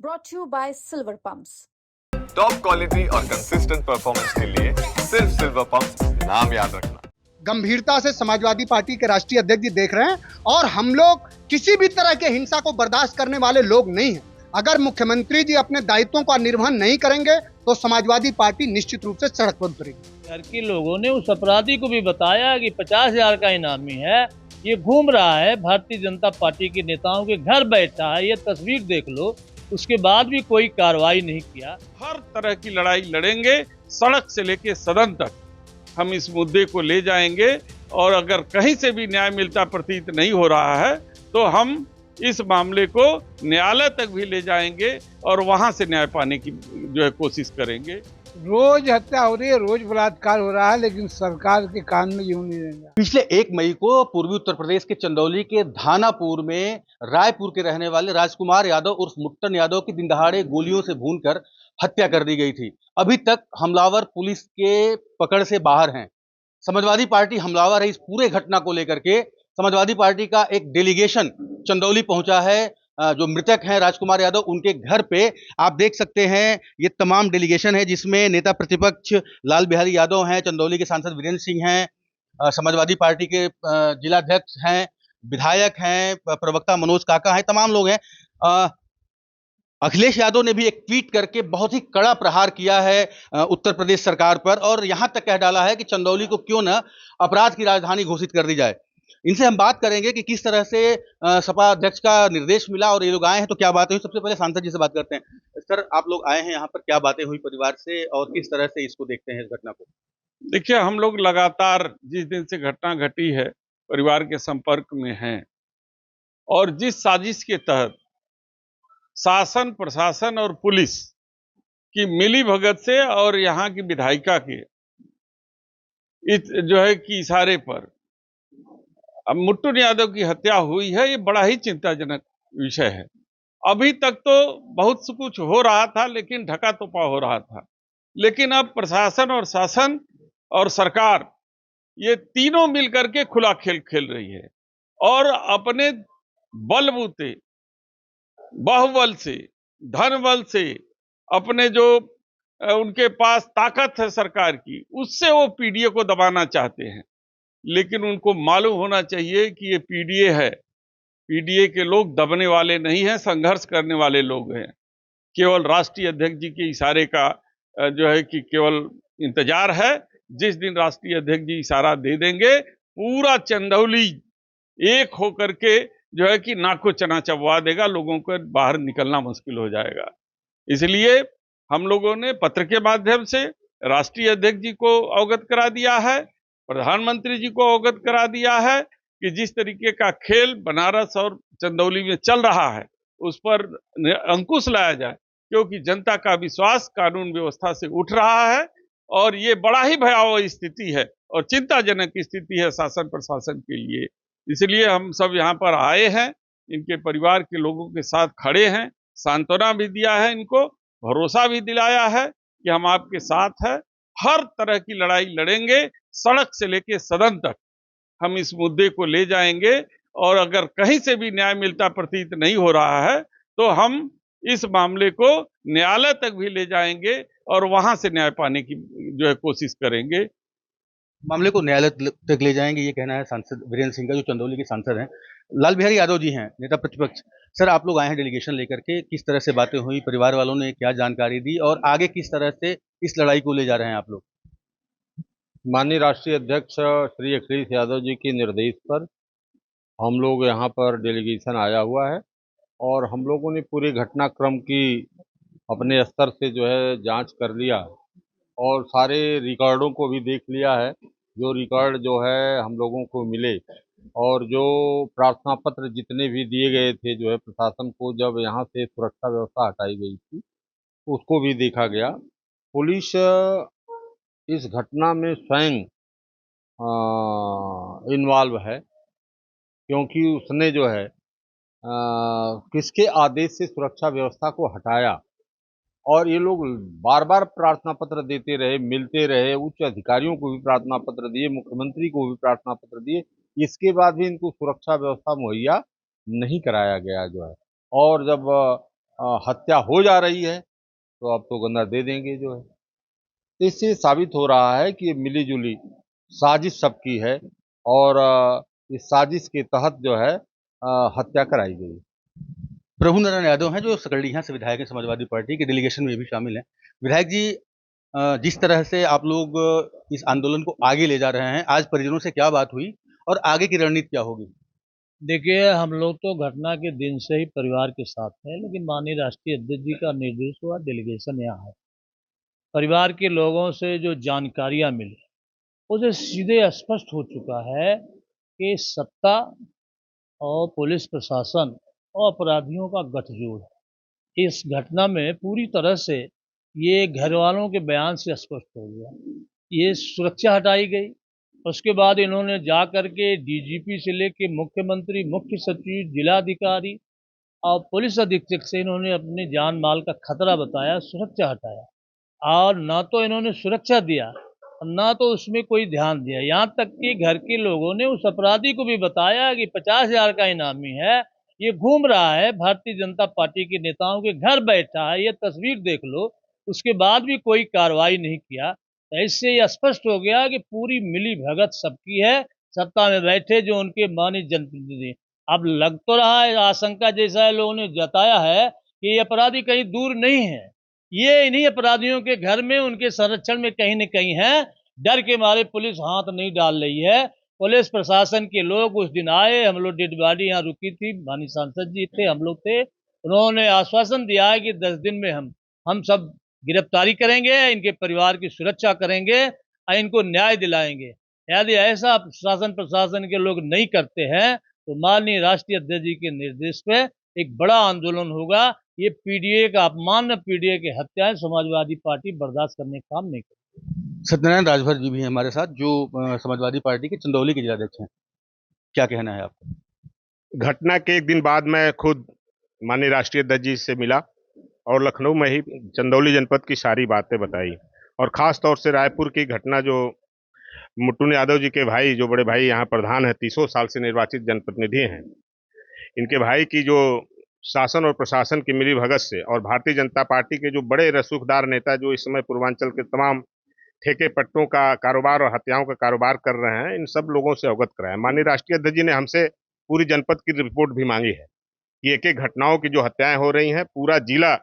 brought to you by Silver Pumps. Top quality और consistent performance के लिए सिर्फ सिल्वर पंप्स नाम याद रखना। गंभीरता से समाजवादी पार्टी के राष्ट्रीय अध्यक्ष जी देख रहे हैं और हम लोग किसी भी तरह के हिंसा को बर्दाश्त करने वाले लोग नहीं हैं। अगर मुख्यमंत्री जी अपने दायित्वों का निर्वहन नहीं करेंगे तो समाजवादी पार्टी निश्चित रूप से सड़क पर उतरेगी। घर के लोगों ने उस अपराधी को भी बताया कि 50,000 का इनामी है, ये घूम रहा है, भारतीय जनता पार्टी के नेताओं के घर बैठा है, ये तस्वीर देख लो। उसके बाद भी कोई कार्रवाई नहीं किया। हर तरह की लड़ाई लड़ेंगे, सड़क से लेके सदन तक हम इस मुद्दे को ले जाएंगे और अगर कहीं से भी न्याय मिलता प्रतीत नहीं हो रहा है तो हम इस मामले को न्यायालय तक भी ले जाएंगे और वहां से न्याय पाने की जो है कोशिश करेंगे। रोज हत्या हो रही है, रोज बलात्कार हो रहा है, लेकिन सरकार के कान में यूं नहीं रहेगा। पिछले 1 मई को पूर्वी उत्तर प्रदेश के चंदौली के धानापुर में रायपुर के रहने वाले राजकुमार यादव उर्फ मुट्टन यादव की दिन दहाड़े गोलियों से भूनकर हत्या कर दी गई थी। अभी तक हमलावर पुलिस के पकड़ से बाहर हैं। समाजवादी पार्टी हमलावर है। इस पूरे घटना को लेकर के समाजवादी पार्टी का एक डेलीगेशन चंदौली पहुंचा है। जो मृतक हैं राजकुमार यादव, उनके घर पे आप देख सकते हैं ये तमाम डेलीगेशन है, जिसमें नेता प्रतिपक्ष लाल बिहारी यादव हैं, चंदौली के सांसद वीरेंद्र सिंह हैं, समाजवादी पार्टी के जिलाध्यक्ष हैं, विधायक हैं, प्रवक्ता मनोज काका हैं, तमाम लोग हैं। अखिलेश यादव ने भी एक ट्वीट करके बहुत ही कड़ा प्रहार किया है उत्तर प्रदेश सरकार पर और यहां तक कह डाला है कि चंदौली को क्यों न अपराध की राजधानी घोषित कर दी जाए। इनसे हम बात करेंगे कि किस तरह से सपा अध्यक्ष का निर्देश मिला और ये लोग आए हैं तो क्या बातें हुई। सबसे पहले सांसद जी से बात करते हैं। सर, आप लोग आए हैं यहाँ पर, क्या बातें हुई परिवार से और किस तरह से इसको देखते हैं इस घटना को? देखिए, हम लोग लगातार जिस दिन से घटना घटी है परिवार के संपर्क में हैं और जिस साजिश के तहत शासन, प्रशासन और पुलिस की मिली भगत से और यहाँ की विधायिका के जो है कि इशारे पर अब मुट्टन यादव की हत्या हुई है, ये बड़ा ही चिंताजनक विषय है। अभी तक तो बहुत कुछ हो रहा था लेकिन ढका तोपा हो रहा था, लेकिन अब प्रशासन और शासन और सरकार ये तीनों मिलकर के खुला खेल खेल रही है और अपने बलबूते, बाहुबल से, धन बल से, अपने जो उनके पास ताकत है सरकार की, उससे वो पीडीए को दबाना चाहते हैं। लेकिन उनको मालूम होना चाहिए कि ये पीडीए है। पीडीए के लोग दबने वाले नहीं हैं, संघर्ष करने वाले लोग हैं। केवल राष्ट्रीय अध्यक्ष जी के इशारे का जो है कि केवल इंतजार है। जिस दिन राष्ट्रीय अध्यक्ष जी इशारा दे देंगे, पूरा चंदौली एक होकर के जो है कि नाक को चना चबवा देगा, लोगों को बाहर निकलना मुश्किल हो जाएगा। इसलिए हम लोगों ने पत्र के माध्यम से राष्ट्रीय अध्यक्ष जी को अवगत करा दिया है, प्रधानमंत्री जी को अवगत करा दिया है कि जिस तरीके का खेल बनारस और चंदौली में चल रहा है उस पर अंकुश लाया जाए, क्योंकि जनता का विश्वास कानून व्यवस्था से उठ रहा है और ये बड़ा ही भयावह स्थिति है और चिंताजनक स्थिति है शासन प्रशासन के लिए। इसलिए हम सब यहाँ पर आए हैं, इनके परिवार के लोगों के साथ खड़े हैं, सांत्वना भी दिया है, इनको भरोसा भी दिलाया है कि हम आपके साथ हैं। हर तरह की लड़ाई लड़ेंगे, सड़क से लेके सदन तक हम इस मुद्दे को ले जाएंगे और अगर कहीं से भी न्याय मिलता प्रतीत नहीं हो रहा है तो हम इस मामले को न्यायालय तक भी ले जाएंगे और वहां से न्याय पाने की जो है कोशिश करेंगे। मामले को न्यायालय तक ले जाएंगे, ये कहना है सांसद वीरेंद्र सिंह का, जो चंदौली के सांसद हैं। लाल बिहारी यादव जी हैं नेता प्रतिपक्ष। सर, आप लोग आए हैं डेलीगेशन लेकर के, किस तरह से बातें हुई, परिवार वालों ने क्या जानकारी दी और आगे किस तरह से इस लड़ाई को ले जा रहे हैं आप लोग? माननीय राष्ट्रीय अध्यक्ष श्री अखिलेश यादव जी के निर्देश पर हम लोग यहाँ पर डेलीगेशन आया हुआ है और हम लोगों ने पूरे घटनाक्रम की अपने स्तर से जो है जांच कर लिया और सारे रिकॉर्डों को भी देख लिया है। जो रिकॉर्ड जो है हम लोगों को मिले और जो प्रार्थना पत्र जितने भी दिए गए थे जो है प्रशासन को, जब यहाँ से सुरक्षा व्यवस्था हटाई गई थी, उसको भी देखा गया। पुलिस इस घटना में स्वयं इन्वॉल्व है, क्योंकि उसने जो है किसके आदेश से सुरक्षा व्यवस्था को हटाया और ये लोग बार बार प्रार्थना पत्र देते रहे, मिलते रहे, उच्च अधिकारियों को भी प्रार्थना पत्र दिए, मुख्यमंत्री को भी प्रार्थना पत्र दिए, इसके बाद भी इनको सुरक्षा व्यवस्था मुहैया नहीं कराया गया जो है। और जब हत्या हो जा रही है तो अब तो गंदा दे देंगे जो है। तो इससे साबित हो रहा है कि ये मिली जुली साजिश सबकी है और इस साजिश के तहत जो है हत्या कराई गई। प्रभु नारायण यादव हैं जो सकरडीहा से विधायक हैं, समाजवादी पार्टी के डेलीगेशन में भी शामिल हैं। विधायक जी, जिस तरह से आप लोग इस आंदोलन को आगे ले जा रहे हैं, आज परिजनों से क्या बात हुई और आगे की रणनीति क्या होगी? देखिए, हम लोग तो घटना के दिन से ही परिवार के साथ हैं, लेकिन माननीय राष्ट्रीय अध्यक्ष जी का निर्देश हुआ, डेलीगेशन यहाँ है। परिवार के लोगों से जो जानकारियाँ मिली उसे सीधे स्पष्ट हो चुका है कि सत्ता और पुलिस प्रशासन और अपराधियों का गठजोड़ है। इस घटना में पूरी तरह से ये घर वालों के बयान से स्पष्ट हो गया। ये सुरक्षा हटाई गई, उसके बाद इन्होंने जा कर के डीजीपी से लेके मुख्यमंत्री, मुख्य सचिव, जिलाधिकारी और पुलिस अधीक्षक से इन्होंने अपने जान माल का खतरा बताया, सुरक्षा हटाया। और ना तो इन्होंने सुरक्षा दिया और ना तो उसमें कोई ध्यान दिया। यहाँ तक कि घर के लोगों ने उस अपराधी को भी बताया कि 50,000 का इनामी है, ये घूम रहा है, भारतीय जनता पार्टी के नेताओं के घर बैठा है, ये तस्वीर देख लो। उसके बाद भी कोई कार्रवाई नहीं किया। तो इससे यह स्पष्ट हो गया कि पूरी मिली भगत सबकी है, सत्ता में बैठे जो उनके माननीय जनप्रतिनिधि। अब लग तो रहा है, आशंका जैसा लोगों ने जताया है कि ये अपराधी कहीं दूर नहीं है, ये इन्हीं अपराधियों के घर में उनके संरक्षण में कहीं न कहीं है। डर के मारे पुलिस हाथ नहीं डाल रही है। पुलिस प्रशासन के लोग उस दिन आए, हम लोग डेड बॉडी यहाँ रुकी थी, माननीय सांसद जी थे, हम लोग थे, उन्होंने आश्वासन दिया है कि 10 दिन में हम सब गिरफ्तारी करेंगे, इनके परिवार की सुरक्षा करेंगे और इनको न्याय दिलाएंगे। यदि ऐसा शासन प्रशासन के लोग नहीं करते हैं तो माननीय राष्ट्रीय अध्यक्ष जी के निर्देश पे एक बड़ा आंदोलन होगा। ये पीडीए का अपमान, पीडीए की हत्याएं समाजवादी पार्टी बर्दाश्त करने का काम नहीं करेगी। सत्यनारायण राजभर जी भी हैं हमारे साथ, जो समाजवादी पार्टी के चंदौली के जिलाध्यक्ष हैं। क्या कहना है आपका? घटना के एक दिन बाद मैं खुद माननीय राष्ट्रीय अध्यक्ष जी से मिला और लखनऊ में ही चंदौली जनपद की सारी बातें बताई, और खास तौर से रायपुर की घटना जो मुट्टू यादव जी के भाई, जो बड़े भाई यहाँ प्रधान है, 30 साल से निर्वाचित जनप्रतिनिधि हैं, इनके भाई की जो शासन और प्रशासन की मिलीभगत से और भारतीय जनता पार्टी के जो बड़े रसूखदार नेता जो इस समय पूर्वांचल के तमाम ठेके पट्टों का कारोबार और हत्याओं का कारोबार कर रहे हैं, इन सब लोगों से अवगत कराया। माननीय राष्ट्रीय अध्यक्ष जी ने हमसे पूरी जनपद की रिपोर्ट भी मांगी है कि एक एक घटनाओं की जो हत्याएं हो रही हैं, पूरा जिला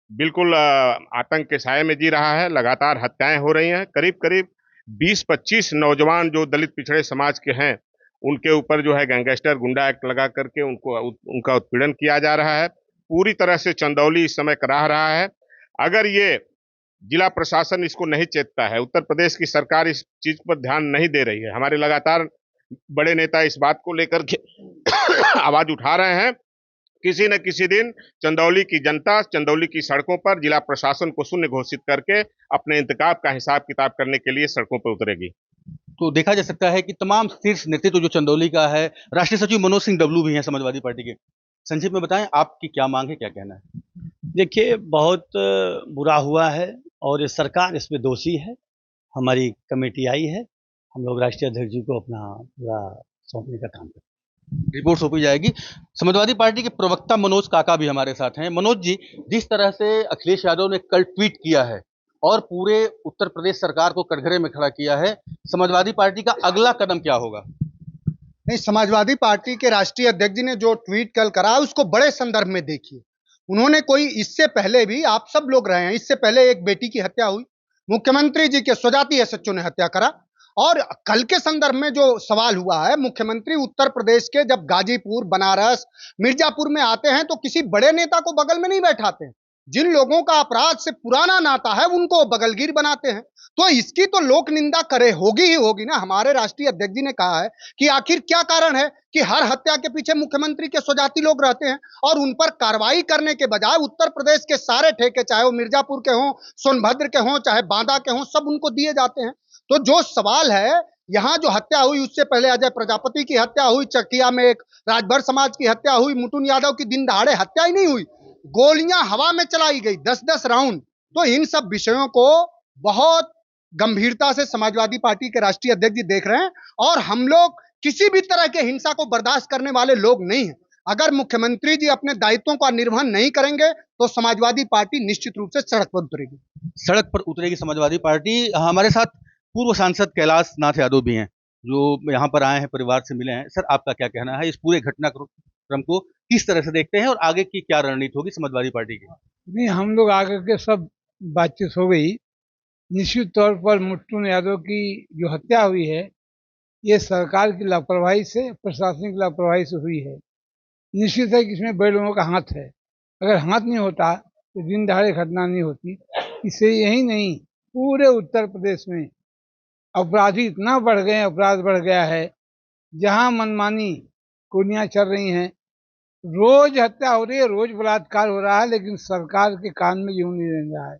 बिल्कुल आतंक के साये में जी रहा है। लगातार हत्याएं हो रही हैं। करीब करीब 20-25 नौजवान जो दलित पिछड़े समाज के हैं, उनके ऊपर जो है गैंगस्टर गुंडा एक्ट लगा करके उनका उत्पीड़न किया जा रहा है। पूरी तरह से चंदौली इस समय कराह रहा है। अगर ये जिला प्रशासन इसको नहीं चेतता है, उत्तर प्रदेश की सरकार इस चीज पर ध्यान नहीं दे रही है, हमारे लगातार बड़े नेता इस बात को लेकर के आवाज उठा रहे हैं, किसी न किसी दिन चंदौली की जनता चंदौली की सड़कों पर जिला प्रशासन को शून्य घोषित करके अपने इंतकाम का हिसाब किताब करने के लिए सड़कों पर उतरेगी। तो देखा जा सकता है कि तमाम शीर्ष नेतृत्व जो चंदौली का है, राष्ट्रीय सचिव मनोज सिंह डब्लू भी हैं समाजवादी पार्टी के। संक्षिप्त में बताएं, आपकी क्या मांग है, क्या कहना है? देखिए, बहुत बुरा हुआ है और ये सरकार इसमें दोषी है। हमारी कमेटी आई है, हम लोग राष्ट्रीय अध्यक्ष जी को अपना पूरा सौंपने का काम करें। रिपोर्ट सौंपी जाएगी। समाजवादी पार्टी के प्रवक्ता मनोज काका भी हमारे साथ हैं। मनोज जी, जिस तरह से अखिलेश यादव ने कल ट्वीट किया है और पूरे उत्तर प्रदेश सरकार को कटघरे में खड़ा किया है, समाजवादी पार्टी का अगला कदम क्या होगा? नहीं, समाजवादी पार्टी के राष्ट्रीय अध्यक्ष जी ने जो ट्वीट कल करा उसको बड़े संदर्भ में देखिए। उन्होंने कोई इससे पहले भी, आप सब लोग रहे हैं, इससे पहले एक बेटी की हत्या हुई, मुख्यमंत्री जी के स्वजाती एसएचओ ने हत्या करा, और कल के संदर्भ में जो सवाल हुआ है, मुख्यमंत्री उत्तर प्रदेश के जब गाजीपुर, बनारस, मिर्जापुर में आते हैं तो किसी बड़े नेता को बगल में नहीं बैठाते हैं। जिन लोगों का अपराध से पुराना नाता है उनको बगलगीर बनाते हैं। तो इसकी तो लोक निंदा करे होगी ही होगी ना। हमारे राष्ट्रीय अध्यक्ष जी ने कहा है कि आखिर क्या कारण है कि हर हत्या के पीछे मुख्यमंत्री के स्वजाती लोग रहते हैं और उन पर कार्रवाई करने के बजाय उत्तर प्रदेश के सारे ठेके, चाहे वो मिर्जापुर के हों, सोनभद्र के हों, चाहे बांदा के हों, सब उनको दिए जाते हैं। तो जो सवाल है, यहाँ जो हत्या हुई, उससे पहले अजय प्रजापति की हत्या हुई, चकिया में एक राजभर समाज की हत्या हुई, मुटुन यादव की दिन दहाड़े हत्या ही नहीं हुई, गोलियां हवा में चलाई गई 10-10 राउंड। तो इन सब विषयों को बहुत गंभीरता से समाजवादी पार्टी के राष्ट्रीय अध्यक्ष जी देख रहे हैं, और हम लोग किसी भी तरह के हिंसा को बर्दाश्त करने वाले लोग नहीं हैं। अगर मुख्यमंत्री जी अपने दायित्वों का निर्वहन नहीं करेंगे तो समाजवादी पार्टी निश्चित रूप से सड़क पर उतरेगी। सड़क पर उतरेगी समाजवादी पार्टी। हमारे साथ पूर्व सांसद कैलाश नाथ यादव भी हैं, जो यहाँ पर आए हैं, परिवार से मिले हैं। सर, आपका क्या कहना है, इस पूरे घटनाक्रम को किस तरह से देखते हैं और आगे की क्या रणनीति होगी समाजवादी पार्टी की? नहीं, हम लोग आगे के सब बातचीत हो गई। निश्चित तौर पर मुट्टू यादव की जो हत्या हुई है, ये सरकार की लापरवाही से, प्रशासनिक लापरवाही से हुई है। निश्चित है कि इसमें बड़े लोगों का हाथ है। अगर हाथ नहीं होता तो दिन दहाड़े घटना नहीं होती। इससे यही नहीं, पूरे उत्तर प्रदेश में अपराधी इतना बढ़ गए, अपराध बढ़ गया है। जहां मनमानी गोलियां चल रही हैं, रोज हत्या हो रही है, रोज बलात्कार हो रहा है, लेकिन सरकार के कान में यूं नहीं रह रहा है।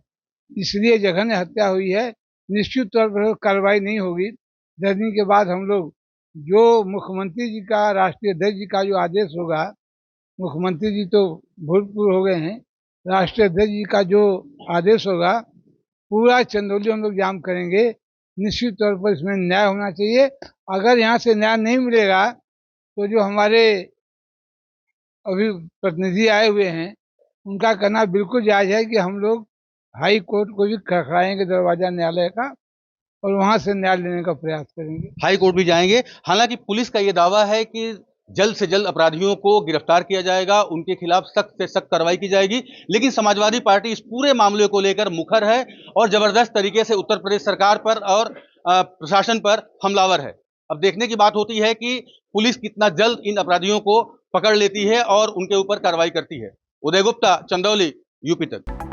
इसलिए जघन्य हत्या हुई है। निश्चित तौर पर कार्रवाई नहीं होगी। 10 दिन के बाद हम लोग जो मुख्यमंत्री जी का, राष्ट्रीय अध्यक्ष जी का जो आदेश होगा, मुख्यमंत्री जी तो भूतपूर्व हो गए हैं, राष्ट्रीय अध्यक्ष जी का जो आदेश होगा, पूरा चंदौली हम लोग जाम करेंगे। निश्चित तौर पर इसमें न्याय होना चाहिए। अगर यहाँ से न्याय नहीं मिलेगा तो जो हमारे अभी प्रतिनिधि आए हुए हैं, उनका कहना बिल्कुल जायज है कि हम लोग हाई कोर्ट को भी खड़खड़ाएंगे, दरवाजा न्यायालय का, और वहां से न्याय लेने का प्रयास करेंगे। हाई कोर्ट भी जाएंगे। हालांकि पुलिस का ये दावा है कि जल्द से जल्द अपराधियों को गिरफ्तार किया जाएगा, उनके खिलाफ सख्त से सख्त कार्रवाई की जाएगी। लेकिन समाजवादी पार्टी इस पूरे मामले को लेकर मुखर है और जबरदस्त तरीके से उत्तर प्रदेश सरकार पर और प्रशासन पर हमलावर है। अब देखने की बात होती है कि पुलिस कितना जल्द इन अपराधियों को पकड़ लेती है और उनके ऊपर कार्रवाई करती है। उदय गुप्ता, चंदौली, यूपी तक।